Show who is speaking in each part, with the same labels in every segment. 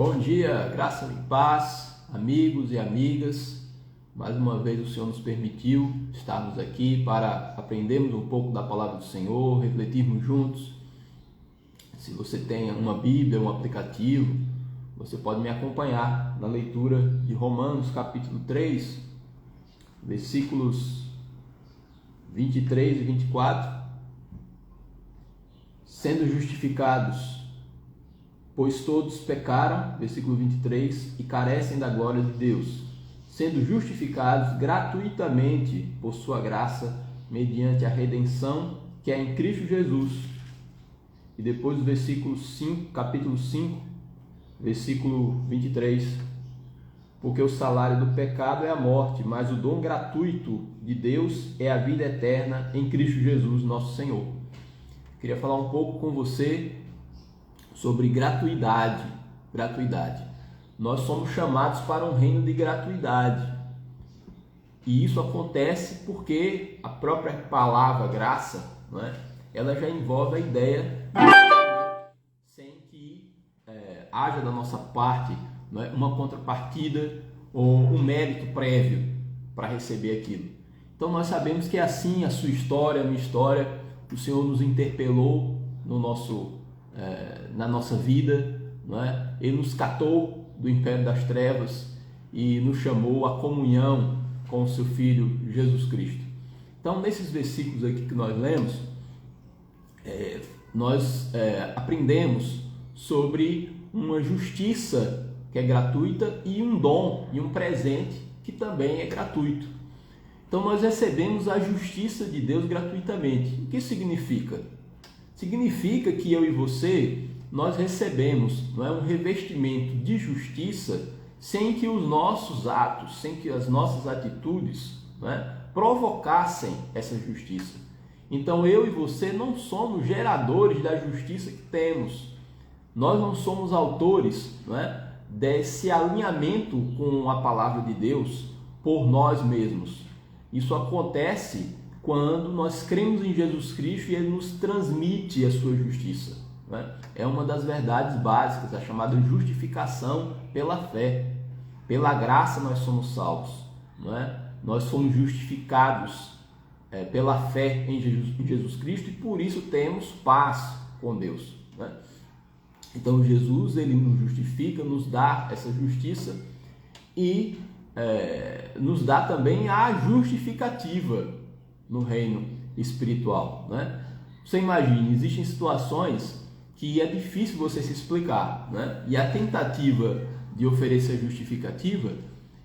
Speaker 1: Bom dia, graça e paz, amigos e amigas. Mais uma vez o Senhor nos permitiu estarmos aqui para aprendermos um pouco da palavra do Senhor, refletirmos juntos. Se você tem uma Bíblia, um aplicativo, você pode me acompanhar na leitura de Romanos capítulo 3, versículos 23 e 24. Sendo justificados, pois todos pecaram, versículo 23, e carecem da glória de Deus, sendo justificados gratuitamente por sua graça, mediante a redenção que é em Cristo Jesus. E depois o versículo 5, capítulo 5, versículo 23, porque o salário do pecado é a morte, mas o dom gratuito de Deus é a vida eterna em Cristo Jesus, nosso Senhor. Queria falar um pouco com você sobre gratuidade. Nós somos chamados para um reino de gratuidade. E isso acontece porque a própria palavra graça, não é? Ela já envolve a ideia de sem que haja da nossa parte, não é, uma contrapartida ou um mérito prévio para receber aquilo. Então nós sabemos que é assim a sua história, a minha história. O Senhor nos interpelou na nossa vida, não é? Ele nos catou do império das trevas e nos chamou à comunhão com o seu Filho Jesus Cristo. Então, nesses versículos aqui que nós lemos, nós aprendemos sobre uma justiça que é gratuita e um dom e um presente que também é gratuito. Então, nós recebemos a justiça de Deus gratuitamente. O que significa? Significa que eu e você, nós recebemos, não é, um revestimento de justiça sem que os nossos atos, sem que as nossas atitudes, não é, provocassem essa justiça. Então eu e você não somos geradores da justiça que temos. Nós não somos autores, não é, desse alinhamento com a palavra de Deus por nós mesmos. Isso acontece quando nós cremos em Jesus Cristo e Ele nos transmite a sua justiça. Né? É uma das verdades básicas, a chamada justificação pela fé. Pela graça nós somos salvos. Não é? Nós somos justificados pela fé em Jesus Cristo e por isso temos paz com Deus. Né? Então Jesus, Ele nos justifica, nos dá essa justiça e nos dá também a justificativa no reino espiritual, né? Você imagine, existem situações que é difícil você se explicar, né? E a tentativa de oferecer justificativa,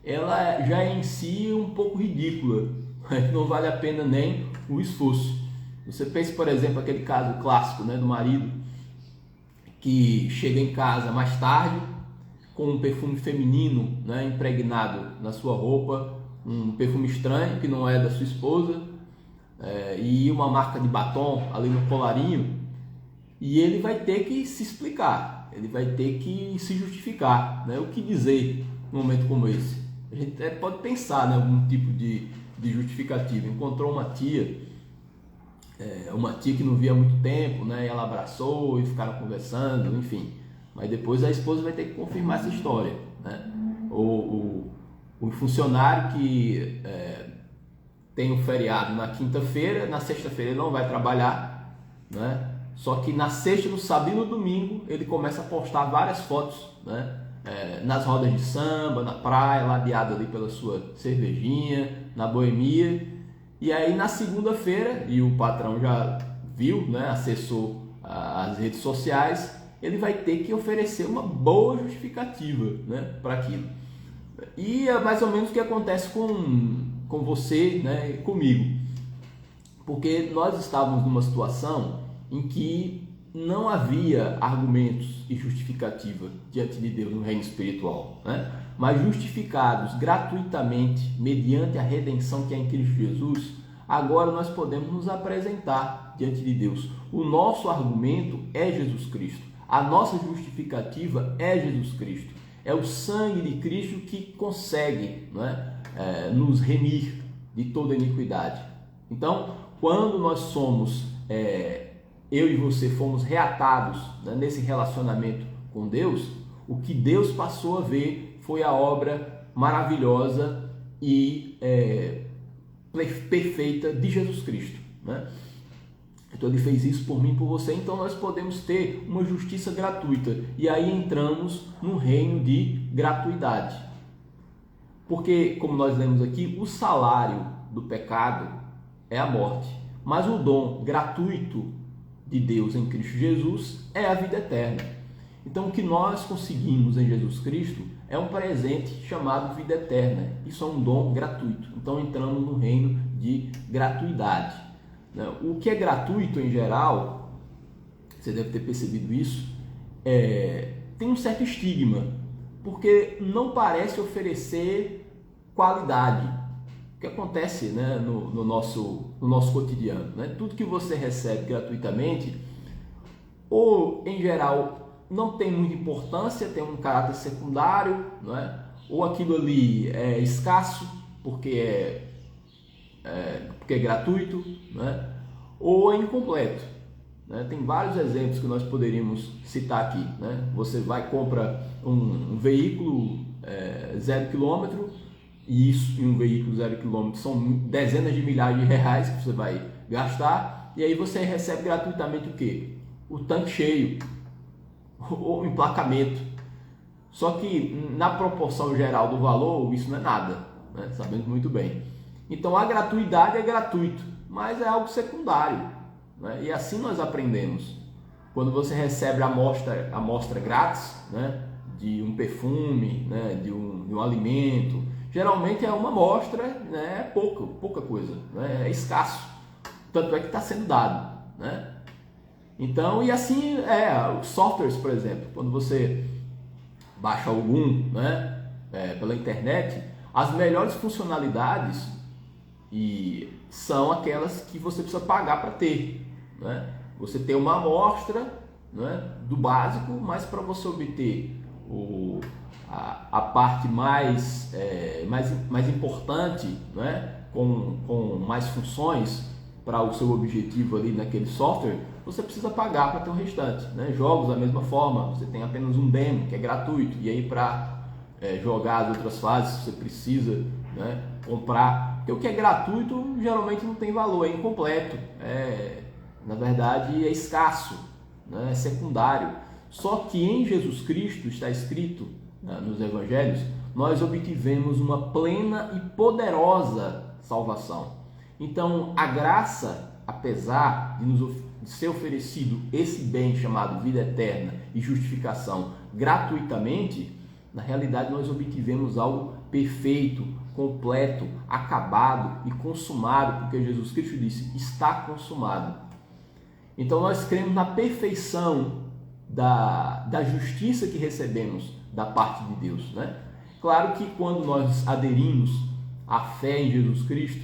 Speaker 1: ela já é em si um pouco ridícula, não vale a pena nem o esforço. Você pensa, por exemplo, aquele caso clássico, né, do marido que chega em casa mais tarde com um perfume feminino, né, impregnado na sua roupa, um perfume estranho que não é da sua esposa, e uma marca de batom ali no colarinho, e ele vai ter que se explicar, ele vai ter que se justificar, né? O que dizer num momento como esse? A gente até pode pensar, né, algum tipo de justificativa. Encontrou uma tia que não via há muito tempo, né, e ela abraçou e ficaram conversando, enfim, mas depois a esposa vai ter que confirmar essa história, né? O funcionário que tem um feriado na quinta-feira, na sexta-feira ele não vai trabalhar, né? Só que na sexta, no sábado e no domingo ele começa a postar várias fotos, né? Nas rodas de samba, na praia, ladeado ali pela sua cervejinha, na boemia. E aí na segunda-feira, e o patrão já viu, né? Acessou as redes sociais, ele vai ter que oferecer uma boa justificativa, né, para aquilo. E é mais ou menos o que acontece com você, né, e comigo. Porque nós estávamos numa situação em que não havia argumentos e justificativa diante de Deus no reino espiritual, né? Mas justificados gratuitamente mediante a redenção que é em Cristo Jesus, agora nós podemos nos apresentar diante de Deus. O nosso argumento é Jesus Cristo. A nossa justificativa é Jesus Cristo. É o sangue de Cristo que consegue, não é, nos remir de toda iniquidade. Então, quando nós somos, eu e você fomos reatados, né, nesse relacionamento com Deus, O que Deus passou a ver foi a obra maravilhosa e perfeita de Jesus Cristo, né? Então ele fez isso por mim e por você, então nós podemos ter uma justiça gratuita. E aí entramos no reino de gratuidade. Porque, como nós lemos aqui, o salário do pecado é a morte. Mas o dom gratuito de Deus em Cristo Jesus é a vida eterna. Então o que nós conseguimos em Jesus Cristo é um presente chamado vida eterna. Isso é um dom gratuito. Então entramos no reino de gratuidade. O que é gratuito em geral, você deve ter percebido isso, tem um certo estigma, porque não parece oferecer qualidade. O que acontece, né, no nosso cotidiano, né? Tudo que você recebe gratuitamente, ou em geral não tem muita importância, tem um caráter secundário, né? Ou aquilo ali é escasso, porque é gratuito, né? Ou é incompleto, né? Tem vários exemplos que nós poderíamos citar aqui, né? Você vai compra um veículo 0 km, e isso em um veículo 0 km são dezenas de milhares de reais que você vai gastar, e aí você recebe gratuitamente o quê? O tanque cheio, ou o emplacamento. Só que na proporção geral do valor, isso não é nada, né? Sabemos muito bem. Então a gratuidade é gratuito, mas é algo secundário, né? E assim nós aprendemos. Quando você recebe a amostra grátis, né, de um perfume, né, de um alimento, geralmente é uma amostra, né, pouca coisa, né, é escasso, tanto é que está sendo dado, né? Então, e assim os softwares, por exemplo, quando você baixa algum, né, pela internet, as melhores funcionalidades são aquelas que você precisa pagar para ter, né? Você tem uma amostra, né, do básico, mas para você obter a parte mais importante, né, com mais funções para o seu objetivo ali naquele software, você precisa pagar para ter o restante, né? Jogos da mesma forma, você tem apenas um demo que é gratuito, e aí para jogar as outras fases você precisa, né, comprar, porque o que é gratuito geralmente não tem valor, é incompleto, na verdade é escasso, né, é secundário. Só que em Jesus Cristo está escrito, né, nos Evangelhos, nós obtivemos uma plena e poderosa salvação. Então a graça, apesar de ser oferecido esse bem chamado vida eterna e justificação gratuitamente, na realidade nós obtivemos algo perfeito, completo, acabado e consumado, porque Jesus Cristo disse, está consumado. Então nós cremos na perfeição da justiça que recebemos da parte de Deus, né? Claro que quando nós aderimos à fé em Jesus Cristo,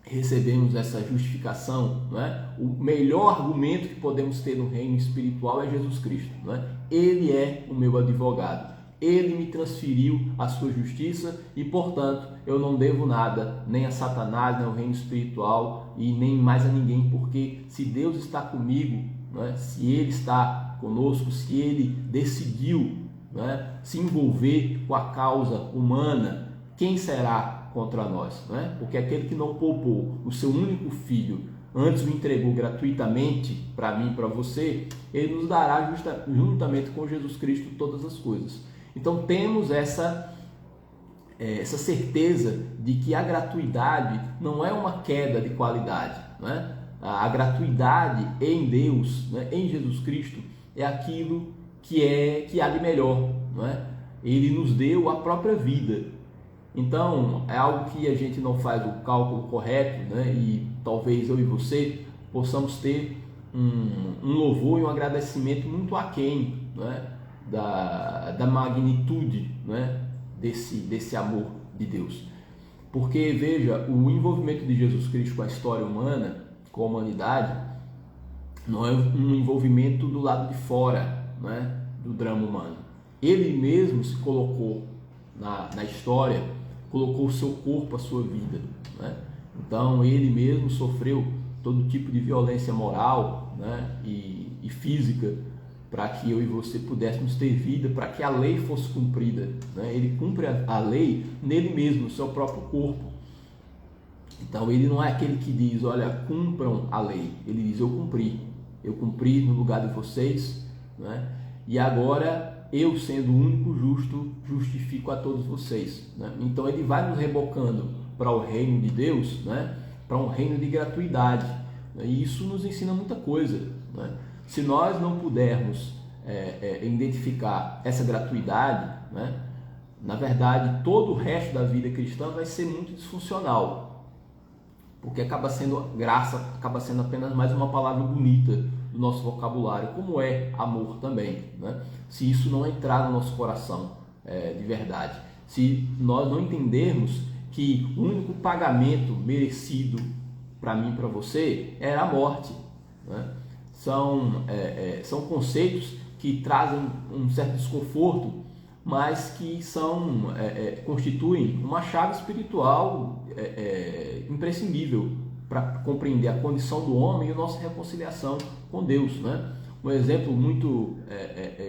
Speaker 1: recebemos essa justificação, não é? O melhor argumento que podemos ter no reino espiritual é Jesus Cristo, não é? Ele é o meu advogado, ele me transferiu a sua justiça e, portanto, eu não devo nada, nem a Satanás, nem ao reino espiritual e nem mais a ninguém, porque se Deus está comigo, não é? Se ele está conosco, se ele decidiu, não é, se envolver com a causa humana, quem será contra nós, né? Porque aquele que não poupou o seu único filho, antes o entregou gratuitamente para mim e para você, ele nos dará juntamente com Jesus Cristo todas as coisas. Então temos essa certeza de que a gratuidade não é uma queda de qualidade, né? A gratuidade em Deus, né, em Jesus Cristo, é aquilo que há de melhor, não é? Ele nos deu a própria vida. Então, é algo que a gente não faz o cálculo correto, né? E talvez eu e você possamos ter um louvor e um agradecimento muito aquém, né, da magnitude, né, desse amor de Deus. Porque, veja, o envolvimento de Jesus Cristo com a história humana, com a humanidade, não é um envolvimento do lado de fora, né, do drama humano. Ele mesmo se colocou na história, colocou o seu corpo, a sua vida, né? Então ele mesmo sofreu todo tipo de violência moral, né, e física para que eu e você pudéssemos ter vida, para que a lei fosse cumprida, né? Ele cumpre a lei nele mesmo, no seu próprio corpo. Então ele não é aquele que diz, olha, cumpram a lei. Ele diz, eu cumpri no lugar de vocês, né? E agora eu, sendo o único justo, justifico a todos vocês, né? Então ele vai nos rebocando para o reino de Deus, né? Para um reino de gratuidade, né? E isso nos ensina muita coisa, né? Se nós não pudermos identificar essa gratuidade, né? Na verdade, todo o resto da vida cristã vai ser muito disfuncional, porque acaba sendo graça, acaba sendo apenas mais uma palavra bonita do nosso vocabulário, como é amor também, né? Se isso não entrar no nosso coração de verdade, se nós não entendermos que o único pagamento merecido para mim e para você era a morte, né? São conceitos que trazem um certo desconforto, mas que constituem uma chave espiritual imprescindível para compreender a condição do homem e a nossa reconciliação com Deus, né? Um exemplo muito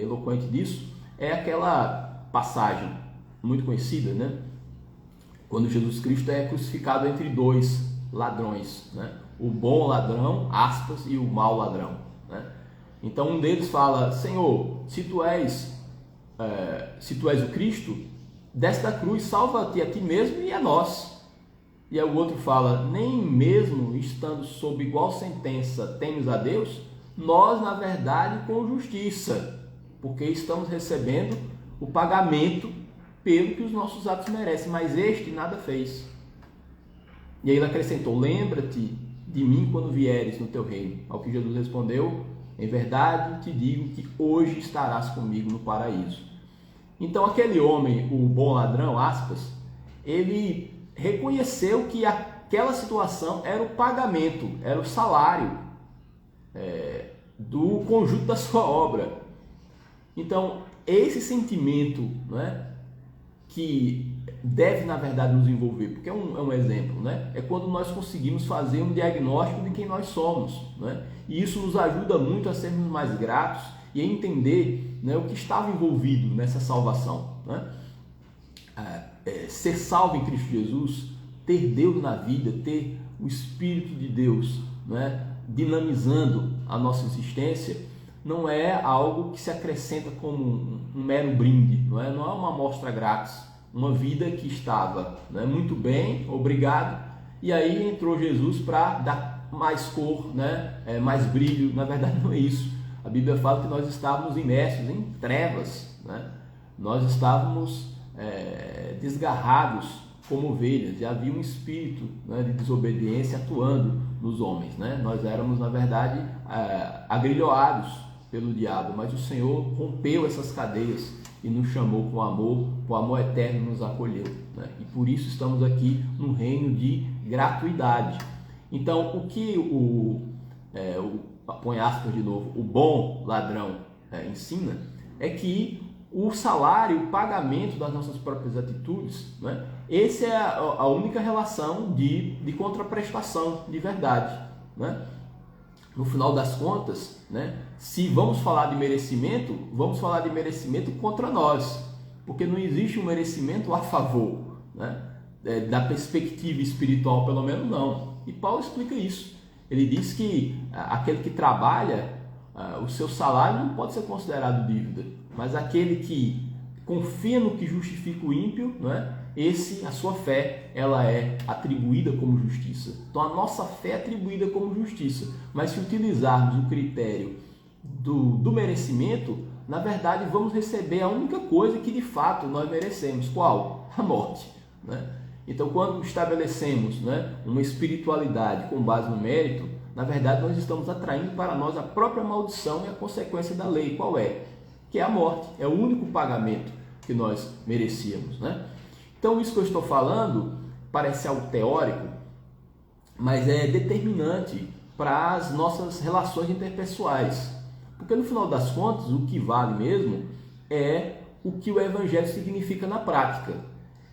Speaker 1: eloquente disso é aquela passagem muito conhecida, né? Quando Jesus Cristo é crucificado entre dois ladrões, né? O bom ladrão, aspas, e o mau ladrão, né? Então um deles fala, Senhor, se tu és o Cristo, desce da cruz, salva-te a ti mesmo e a nós. E aí o outro fala, nem mesmo estando sob igual sentença temes a Deus? Nós, na verdade, com justiça, porque estamos recebendo o pagamento pelo que os nossos atos merecem, mas este nada fez. E aí ele acrescentou, lembra-te de mim quando vieres no teu reino. Ao que Jesus respondeu, em verdade te digo que hoje estarás comigo no paraíso. Então aquele homem, o bom ladrão, aspas, ele reconheceu que aquela situação era o pagamento, era o salário do conjunto da sua obra. Então esse sentimento, né, que deve na verdade nos envolver, porque é um exemplo, né? É quando nós conseguimos fazer um diagnóstico de quem nós somos, né? E isso nos ajuda muito a sermos mais gratos e a entender, né, o que estava envolvido nessa salvação, né? Ser salvo em Cristo Jesus, ter Deus na vida, ter o Espírito de Deus, né, dinamizando a nossa existência, não é algo que se acrescenta como um mero brinde, não é uma amostra grátis, uma vida que estava, né, muito bem, obrigado, e aí entrou Jesus para dar mais cor, né, mais brilho. Na verdade não é isso. A Bíblia fala que nós estávamos imersos em trevas, né? Nós estávamos desgarrados como ovelhas, e havia um espírito, né, de desobediência atuando nos homens, né? Nós éramos, na verdade, agrilhoados pelo diabo, mas o Senhor rompeu essas cadeias e nos chamou com amor, o amor eterno nos acolheu, né? E por isso estamos aqui num reino de gratuidade. Então, o que põe aspas de novo, o bom ladrão ensina é que o salário, o pagamento das nossas próprias atitudes, né? Essa é a única relação de contraprestação de verdade, né? No final das contas, né, se vamos falar de merecimento, vamos falar de merecimento contra nós, porque não existe um merecimento a favor, né? Da perspectiva espiritual, pelo menos não. E Paulo explica isso. Ele diz que aquele que trabalha, o seu salário não pode ser considerado dívida, mas aquele que confia no que justifica o ímpio, né, a sua fé, ela é atribuída como justiça. Então a nossa fé é atribuída como justiça, mas se utilizarmos o critério do merecimento, na verdade vamos receber a única coisa que de fato nós merecemos. Qual? A morte, né? Então quando estabelecemos, né, uma espiritualidade com base no mérito, na verdade nós estamos atraindo para nós a própria maldição e a consequência da lei. Qual é? Que é a morte. É o único pagamento que nós merecíamos, né? Então isso que eu estou falando parece algo teórico, mas é determinante para as nossas relações interpessoais. Porque no final das contas, o que vale mesmo é o que o Evangelho significa na prática.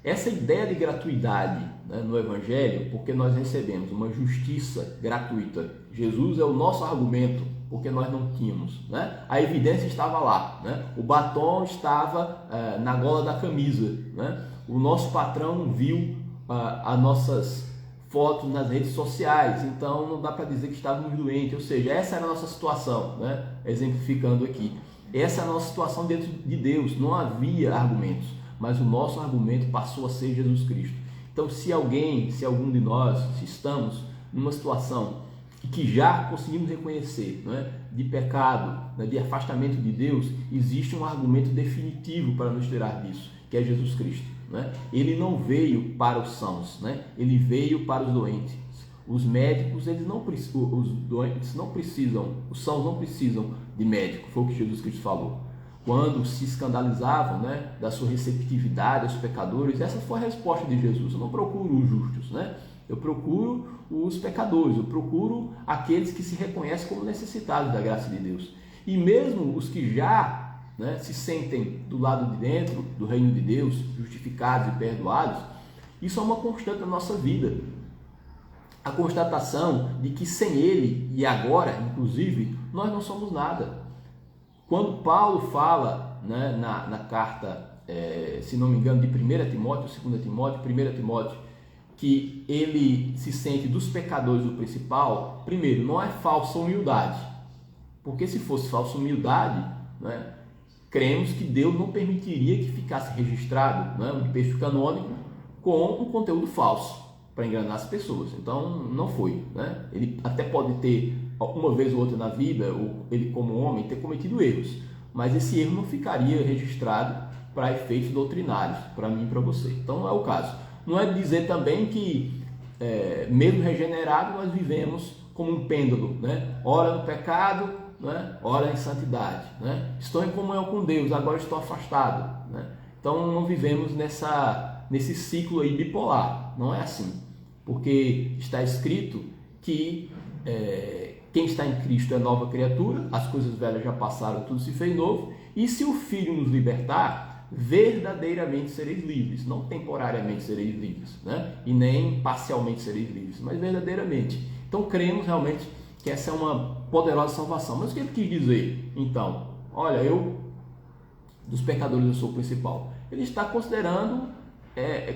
Speaker 1: Essa ideia de gratuidade, né, no Evangelho, porque nós recebemos uma justiça gratuita. Jesus é o nosso argumento porque nós não tínhamos, né? A evidência estava lá, né? O batom estava na gola da camisa, né? O nosso patrão viu as nossas fotos nas redes sociais, então não dá para dizer que estávamos doentes, ou seja, essa era a nossa situação, né? Exemplificando aqui. Essa é a nossa situação dentro de Deus, não havia argumentos, mas o nosso argumento passou a ser Jesus Cristo. Então, se algum de nós, se estamos numa situação que já conseguimos reconhecer, né, de pecado, né, de afastamento de Deus, existe um argumento definitivo para nos tirar disso, que é Jesus Cristo, né? Ele não veio para os sãos, né? Ele veio para os doentes. Os médicos, os doentes não precisam, os sãos não precisam de médico, foi o que Jesus Cristo falou. Quando se escandalizavam, né, da sua receptividade aos pecadores, essa foi a resposta de Jesus. Eu não procuro os justos, né? Eu procuro os pecadores, eu procuro aqueles que se reconhecem como necessitados da graça de Deus. E mesmo os que já, né, se sentem do lado de dentro do reino de Deus, justificados e perdoados, isso é uma constante na nossa vida. A constatação de que sem Ele, e agora, inclusive, nós não somos nada. Quando Paulo fala, né, na carta, se não me engano, de 1 Timóteo, 2 Timóteo, 1 Timóteo, que ele se sente dos pecadores o principal, primeiro, não é falsa humildade, porque se fosse falsa humildade, né, cremos que Deus não permitiria que ficasse registrado, né, um texto canônico com um conteúdo falso para enganar as pessoas. Então não foi, né? Ele até pode ter uma vez ou outra na vida, ou ele como homem, ter cometido erros, mas esse erro não ficaria registrado para efeitos doutrinários, para mim e para você. Então não é o caso. Não é dizer também que, mesmo regenerado, nós vivemos como um pêndulo, né? Ora no pecado, né? Ora em santidade, né? Estou em comunhão com Deus, agora estou afastado, né? Então não vivemos nesse ciclo aí bipolar, não é assim, porque está escrito que quem está em Cristo é nova criatura, as coisas velhas já passaram, tudo se fez novo, e se o Filho nos libertar, verdadeiramente sereis livres, não temporariamente sereis livres, né? E nem parcialmente sereis livres, mas verdadeiramente. Então cremos realmente que essa é uma poderosa salvação. Mas o que ele quis dizer? Então, olha, dos pecadores eu sou o principal. Ele está considerando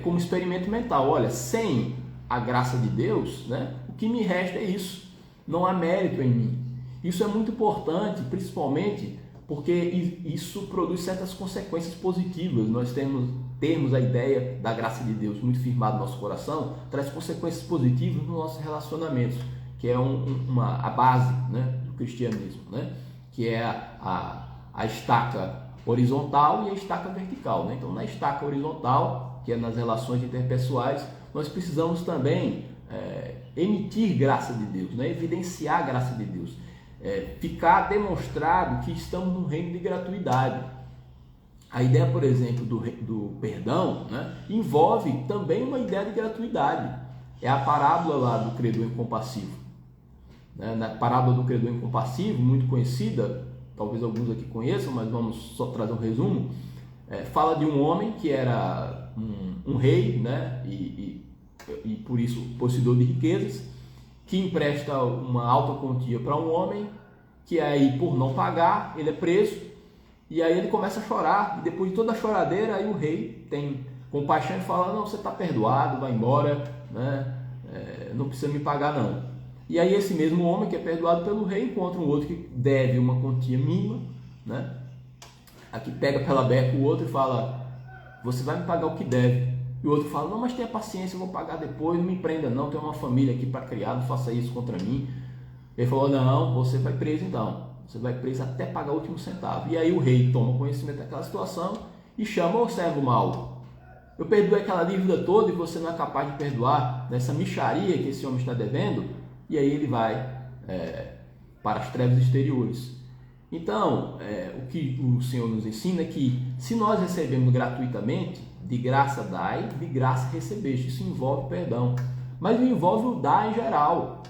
Speaker 1: como experimento mental. Olha, sem a graça de Deus, né, o que me resta é isso. Não há mérito em mim. Isso é muito importante, principalmente porque isso produz certas consequências positivas. Nós termos a ideia da graça de Deus muito firmada no nosso coração, traz consequências positivas nos nossos relacionamentos, que é a base, né, do cristianismo, né, que é a estaca horizontal e a estaca vertical, né? Então, na estaca horizontal, que é nas relações interpessoais, nós precisamos também emitir graça de Deus, né? Evidenciar a graça de Deus, ficar demonstrado que estamos no reino de gratuidade. A ideia, por exemplo, do perdão, né, envolve também uma ideia de gratuidade. É a parábola lá do credor incompassivo. Na parábola do credor incompassivo, muito conhecida, talvez alguns aqui conheçam, mas vamos só trazer um resumo. Fala de um homem que era um rei, né, e por isso possuidor de riquezas, que empresta uma alta quantia para um homem, que aí por não pagar, ele é preso, e aí ele começa a chorar, e depois de toda a choradeira, aí o rei tem compaixão e fala, não, você está perdoado, vai embora, né, não precisa me pagar não. E aí esse mesmo homem que é perdoado pelo rei encontra um outro que deve uma quantia mínima, né? Aqui pega pela beca o outro e fala, você vai me pagar o que deve. E o outro fala, não, mas tenha paciência, eu vou pagar depois, não me prenda não, tenho uma família aqui para criar, não faça isso contra mim. Ele falou, não, você vai preso então, você vai preso até pagar o último centavo. E aí o rei toma conhecimento daquela situação e chama o servo mau. Eu perdoei aquela dívida toda e você não é capaz de perdoar nessa mixaria que esse homem está devendo. E aí ele vai para as trevas exteriores. Então, o que o Senhor nos ensina é que se nós recebemos gratuitamente, de graça dai, de graça recebeste. Isso envolve perdão, mas envolve o dar em geral.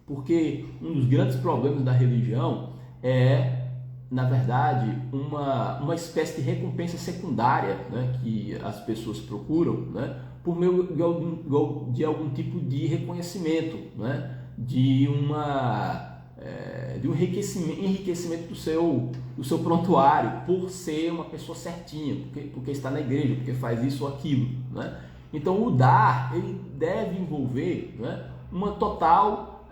Speaker 1: Porque um dos grandes problemas da religião é, na verdade, uma espécie de recompensa secundária, né, que as pessoas procuram, né, por meio de algum tipo de reconhecimento, né, de uma de um enriquecimento do seu prontuário, por ser uma pessoa certinha, porque está na igreja, porque faz isso ou aquilo, né? Então o dar, ele deve envolver, né, uma total,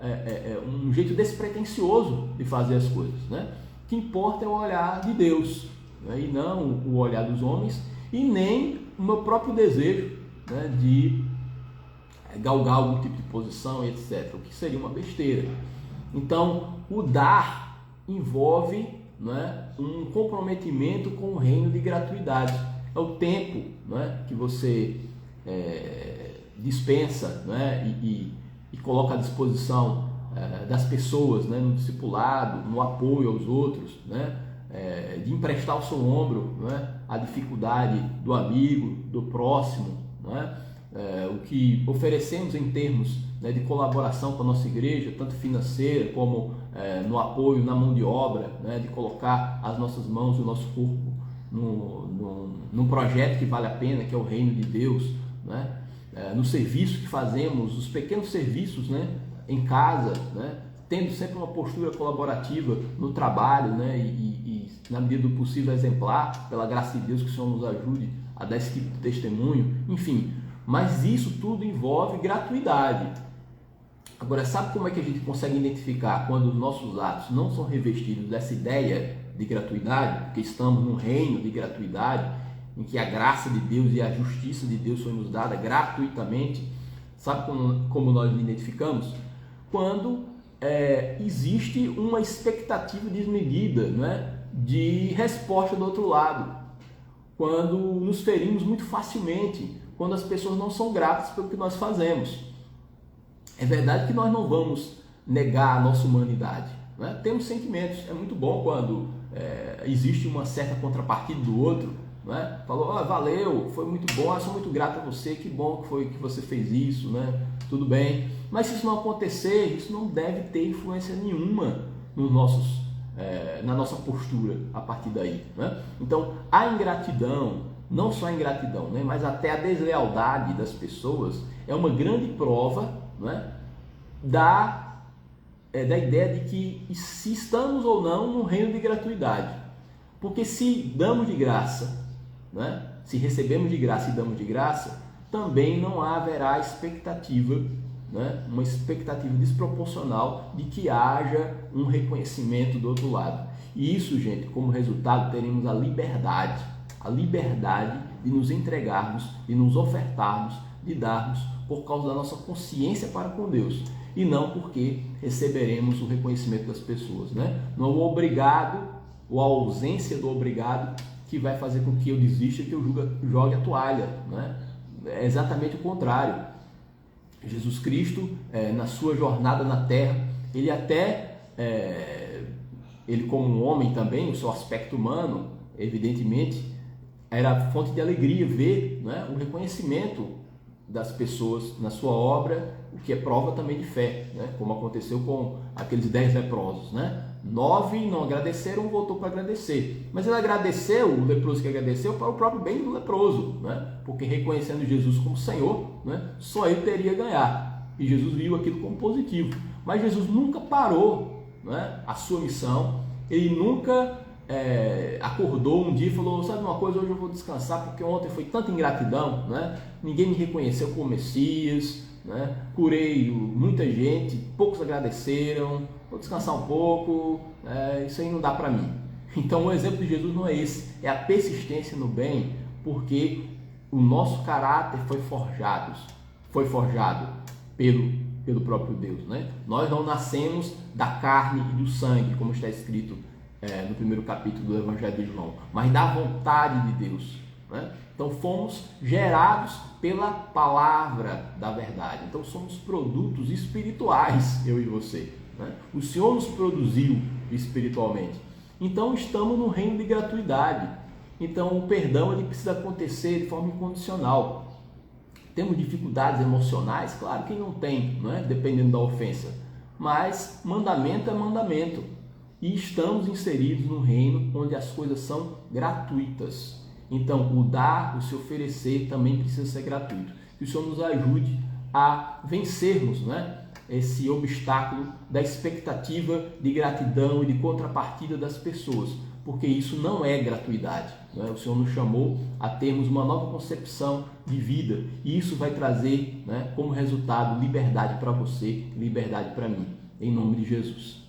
Speaker 1: um jeito despretensioso de fazer as coisas, né? O que importa é o olhar de Deus, né, e não o olhar dos homens, e nem o meu próprio desejo, né, de galgar algum tipo de posição, etc., o que seria uma besteira. Então, o dar envolve, né, um comprometimento com o reino de gratuidade. É o tempo, né, que você dispensa, né, e coloca à disposição das pessoas, né, no discipulado, no apoio aos outros, né, de emprestar o seu ombro, né, à dificuldade do amigo, do próximo, né, o que oferecemos em termos, né, de colaboração com a nossa igreja, tanto financeira como no apoio, na mão de obra, né, de colocar as nossas mãos e o nosso corpo num projeto que vale a pena, que é o reino de Deus, né, no serviço que fazemos, os pequenos serviços, né, em casa, né, tendo sempre uma postura colaborativa no trabalho, né, e na medida do possível exemplar, pela graça de Deus, que o Senhor nos ajude a dar esse tipo de testemunho, enfim. Mas isso tudo envolve gratuidade. Agora, sabe como é que a gente consegue identificar quando os nossos atos não são revestidos dessa ideia de gratuidade? Porque estamos num reino de gratuidade, em que a graça de Deus e a justiça de Deus foi nos dada gratuitamente. Sabe como nós identificamos? Quando existe uma expectativa desmedida, né, de resposta do outro lado. Quando nos ferimos muito facilmente, quando as pessoas não são gratas pelo que nós fazemos. É verdade que nós não vamos negar a nossa humanidade, né? Temos sentimentos, é muito bom quando existe uma certa contrapartida do outro, né? Falou, valeu, foi muito bom, eu sou muito grato a você, que bom que foi que você fez isso, né? Tudo bem, mas se isso não acontecer, isso não deve ter influência nenhuma nos nossos, na nossa postura a partir daí, né? Então, a ingratidão, não só a ingratidão, né, mas até a deslealdade das pessoas é uma grande prova, né, da ideia de que se estamos ou não no reino de gratuidade. Porque se damos de graça, né, se recebemos de graça e damos de graça, também não haverá expectativa, né, uma expectativa desproporcional de que haja um reconhecimento do outro lado. E isso, gente, como resultado, teremos a liberdade de nos entregarmos, de nos ofertarmos, de darmos por causa da nossa consciência para com Deus e não porque receberemos o reconhecimento das pessoas, né? Não é o obrigado ou a ausência do obrigado que vai fazer com que eu desista e que eu jogue a toalha, né? É exatamente o contrário. Jesus Cristo, na sua jornada na Terra, ele até, ele como um homem também, o seu aspecto humano, evidentemente, era fonte de alegria ver, né, o reconhecimento das pessoas na sua obra, o que é prova também de fé, né, como aconteceu com aqueles 10 leprosos, né? 9 não agradeceram, voltou para agradecer, mas ele agradeceu, o leproso que agradeceu, para o próprio bem do leproso, né? Porque reconhecendo Jesus como Senhor, né, só ele teria a ganhar, e Jesus viu aquilo como positivo. Mas Jesus nunca parou, né, a sua missão, ele nunca acordou um dia e falou, sabe uma coisa, hoje eu vou descansar porque ontem foi tanta ingratidão, né? Ninguém me reconheceu como Messias, né? Curei muita gente, poucos agradeceram, vou descansar um pouco, isso aí não dá para mim. Então o exemplo de Jesus não é esse, é a persistência no bem, porque o nosso caráter foi forjado pelo próprio Deus, né? Nós não nascemos da carne e do sangue, como está escrito no primeiro capítulo do Evangelho de João, mas da vontade de Deus, né? Então fomos gerados pela palavra da verdade. Então somos produtos espirituais, eu e você, né? O Senhor nos produziu espiritualmente. Então estamos no reino de gratuidade. Então o perdão ele precisa acontecer de forma incondicional. Temos dificuldades emocionais, claro, quem não tem, não é? Dependendo da ofensa. Mas mandamento é mandamento. E estamos inseridos no reino onde as coisas são gratuitas. Então, o dar, o se oferecer também precisa ser gratuito. Que o Senhor nos ajude a vencermos, né, esse obstáculo da expectativa de gratidão e de contrapartida das pessoas, porque isso não é gratuidade. Né? O Senhor nos chamou a termos uma nova concepção de vida e isso vai trazer, né, como resultado liberdade para você, liberdade para mim, em nome de Jesus.